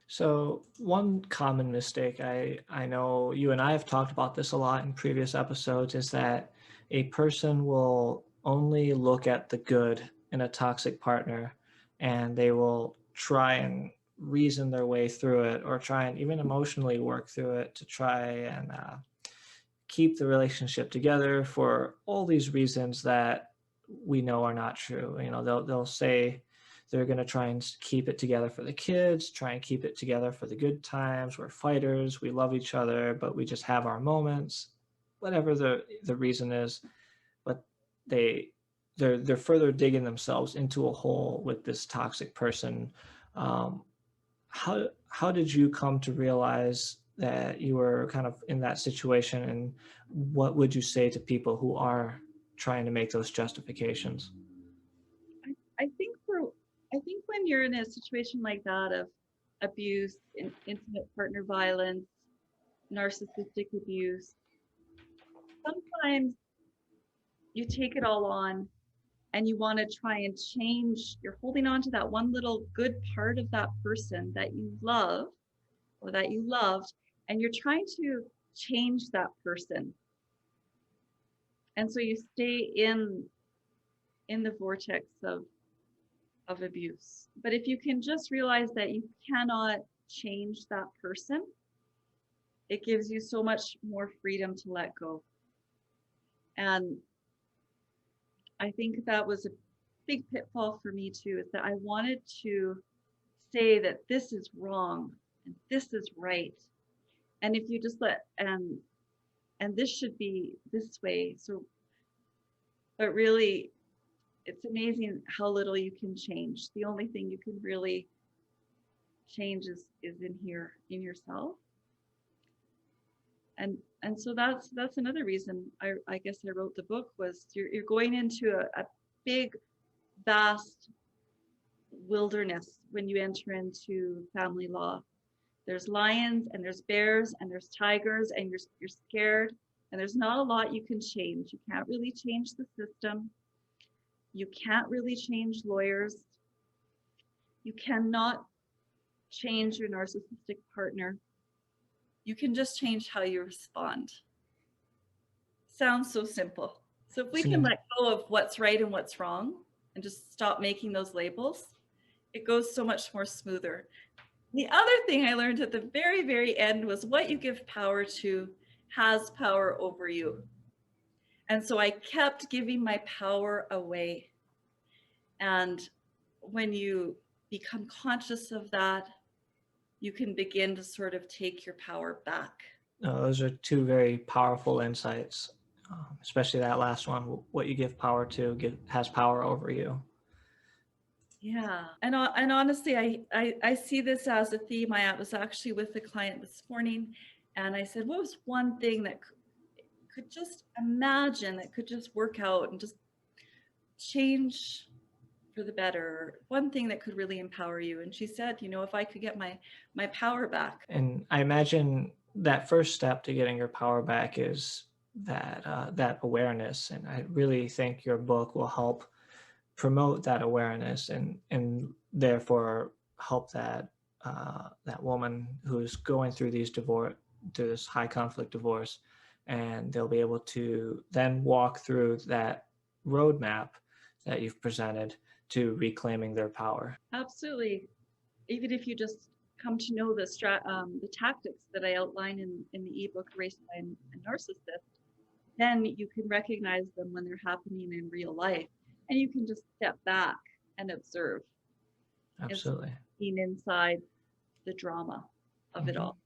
So one common mistake I know you and I have talked about this a lot in previous episodes is that a person will only look at the good in a toxic partner and they will try and reason their way through it or try and even emotionally work through it to try and keep the relationship together for all these reasons that we know are not true. You know, they'll say they're going to try and keep it together for the kids, try and keep it together for the good times. We're fighters, we love each other, but we just have our moments, whatever the reason is. But they they're further digging themselves into a hole with this toxic person. Um, how did you come to realize that you were kind of in that situation, and what would you say to people who are trying to make those justifications? I think I think when you're in a situation like that of abuse, intimate partner violence, narcissistic abuse, sometimes you take it all on and you want to try and change. You're holding on to that one little good part of that person that you love or that you loved, and you're trying to change that person. And so you stay in the vortex of abuse. But if you can just realize that you cannot change that person, it gives you so much more freedom to let go. And I think that was a big pitfall for me too, is that I wanted to say that this is wrong and this is right. And if you just let and this should be this way. So but really it's amazing how little you can change. The only thing you can really change is in here in yourself. And so that's another reason I guess I wrote the book was you're going into a big vast wilderness when you enter into family law. There's lions and there's bears and there's tigers and you're scared and there's not a lot you can change. You can't really change the system. You can't really change lawyers. You cannot change your narcissistic partner. You can just change how you respond. Sounds so simple. So if we can Seems let go of what's right and what's wrong and just stop making those labels, it goes so much more smoother. The other thing I learned at the very, very end was what you give power to has power over you. And so I kept giving my power away. And when you become conscious of that, you can begin to sort of take your power back. those are two very powerful insights, especially that last one. What you give power to has power over you. Yeah. And honestly, I see this as a theme. I was actually with a client this morning and I said, what was one thing that could just imagine that could just work out and just change for the better? One thing that could really empower you. And she said, if I could get my power back. And I imagine that first step to getting your power back is that awareness. And I really think your book will help promote that awareness and therefore help that woman who's going through through this high conflict divorce, and they'll be able to then walk through that roadmap that you've presented to reclaiming their power. Absolutely. Even if you just come to know the tactics that I outline in the ebook Raised by a Narcissist, then you can recognize them when they're happening in real life. And you can just step back and observe instead Absolutely. of being inside the drama of it Mhm. all.